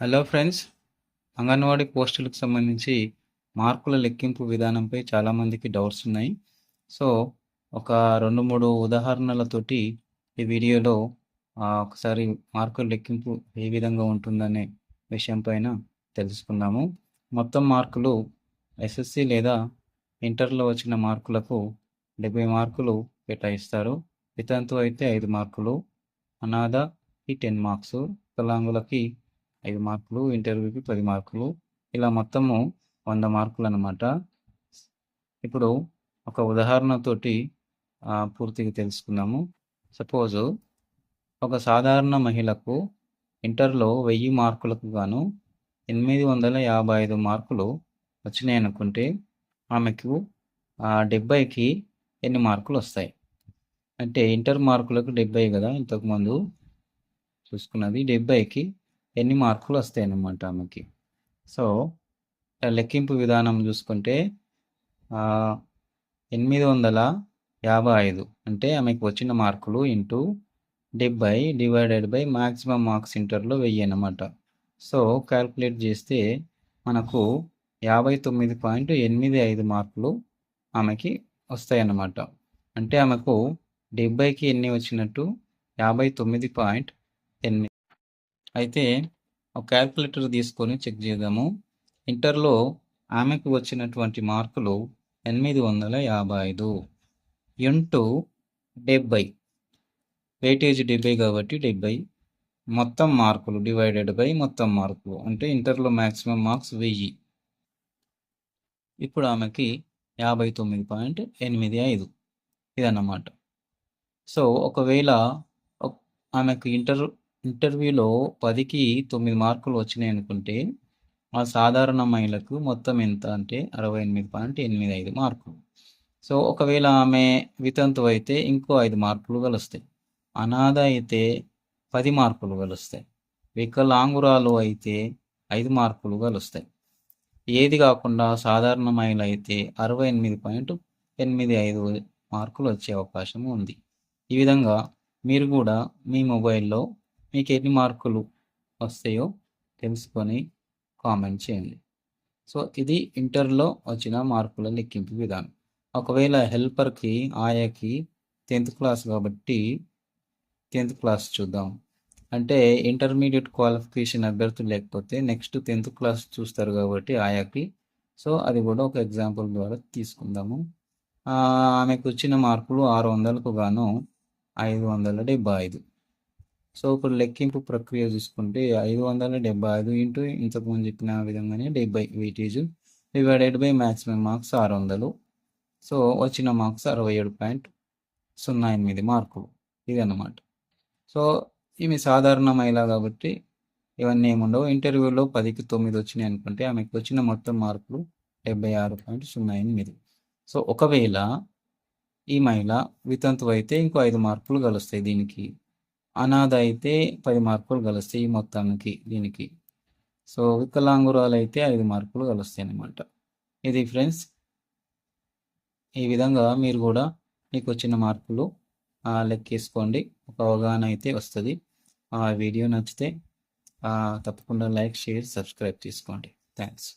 Hello friends, anganwadi పోస్టులకు సంబంధించి మార్కుల లెక్కింపు విధానంపై చాలామందికి డౌట్స్ ఉన్నాయి. సో ఒక 2-3 ఉదాహరణలతోటి ఈ వీడియోలో ఒకసారి మార్కుల లెక్కింపు ఏ విధంగా ఉంటుందనే విషయం పైన తెలుసుకుందాము. మొత్తం మార్కులు ఎస్ఎస్సి లేదా ఇంటర్లో వచ్చిన మార్కులకు 70 మార్కులు కేటాయిస్తారు. వితంతు అయితే 5 మార్కులు, అనాథకి 10 మార్క్స్, వికలాంగులకి 5 మార్కులు, ఇంటర్వ్యూకి 10 మార్కులు, ఇలా మొత్తము 100 మార్కులు అన్నమాట. ఇప్పుడు ఒక ఉదాహరణతోటి పూర్తిగా తెలుసుకుందాము. సపోజు ఒక సాధారణ మహిళకు ఇంటర్లో 1000 మార్కులకు గాను 855 మార్కులు వచ్చినాయి అనుకుంటే ఆమెకు 70కి ఎన్ని మార్కులు వస్తాయి? అంటే ఇంటర్ మార్కులకు 70 కదా ఇంతకుముందు చూసుకున్నది, 70కి ఎన్ని మార్కులు వస్తాయి అన్నమాట ఆమెకి. సో లెక్కింపు విధానం చూసుకుంటే 855 అంటే ఆమెకు వచ్చిన మార్కులు into 70 divided by maximum marks ఇంటర్లో 1000 అన్నమాట. సో క్యాల్కులేట్ చేస్తే మనకు 59.85 మార్కులు ఆమెకి వస్తాయన్నమాట. అంటే ఆమెకు 70కి ఎన్ని వచ్చినట్టు? 59.8. అయితే ఒక క్యాల్కులేటర్ తీసుకొని చెక్ చేద్దాము. ఇంటర్లో ఆమెకు వచ్చినటువంటి మార్కులు 855 ఇంటూ 70, వెయిటేజ్ 70 కాబట్టి 70, మొత్తం మార్కులు డివైడెడ్ బై మొత్తం మార్కులు అంటే ఇంటర్లో మ్యాక్సిమం మార్క్స్ 1000. ఇప్పుడు ఆమెకి 59.85 ఇదన్నమాట. సో ఒకవేళ ఆమెకు ఇంటర్వ్యూలో 10కి 9 మార్కులు వచ్చినాయి అనుకుంటే ఆ సాధారణ మహిళకు మొత్తం ఎంత అంటే 68.85 మార్కులు. సో ఒకవేళ ఆమె వితంతు అయితే ఇంకో 5 మార్కులు కలుస్తాయి. అనాథ అయితే 10 మార్కులు కలుస్తాయి. వికలాంగురాలు అయితే 5 మార్కులు కలుస్తాయి. ఏది కాకుండా సాధారణ మహిళ అయితే 68.85 మార్కులు వచ్చే అవకాశం ఉంది. ఈ విధంగా మీరు కూడా మీ మొబైల్లో మీకు ఎన్ని మార్కులు వస్తాయో తెలుసుకొని కామెంట్ చేయండి. సో ఇది ఇంటర్లో వచ్చిన మార్కుల లెక్కింపు విధానం. ఒకవేళ హెల్పర్కి, ఆయాకి 10th క్లాస్ కాబట్టి 10th క్లాస్ చూద్దాం. అంటే ఇంటర్మీడియట్ క్వాలిఫికేషన్ అభ్యర్థులు లేకపోతే నెక్స్ట్ 10th క్లాస్ చూస్తారు కాబట్టి ఆయాకి. సో అది కూడా ఒక ఎగ్జాంపుల్ ద్వారా తీసుకుందాము. ఆమెకు వచ్చిన మార్కులు 600కు గాను 575. సో ఇప్పుడు లెక్కింపు ప్రక్రియ చూసుకుంటే 575 ఇంటూ ఇంతకుముందు చెప్పిన విధంగానే 70 weightage divided by maximum marks 600. So వచ్చిన మార్క్స్ 67.08 మార్కులు ఇదన్నమాట. సో ఈమె సాధారణ మహిళ కాబట్టి ఇవన్నీ ఏముండవు. ఇంటర్వ్యూలో 10కి 9 వచ్చినాయి అనుకుంటే ఆమెకు వచ్చిన మొత్తం మార్కులు 76.08. సో ఒకవేళ ఈ మహిళ వితంతు అయితే ఇంకో 5 మార్కులు కలుస్తాయి దీనికి. అనాథ అయితే 10 మార్కులు కలుస్తాయి ఈ మొత్తానికి దీనికి. సో వికలాంగురాలు అయితే 5 మార్కులు కలుస్తాయి అన్నమాట. ఇది ఫ్రెండ్స్. ఈ విధంగా మీరు కూడా మీకు వచ్చిన మార్కులు లెక్కేసుకోండి. ఒక అవగాహన అయితే వస్తుంది. వీడియో నచ్చితే తప్పకుండా లైక్, షేర్, సబ్స్క్రైబ్ చేసుకోండి. థ్యాంక్స్.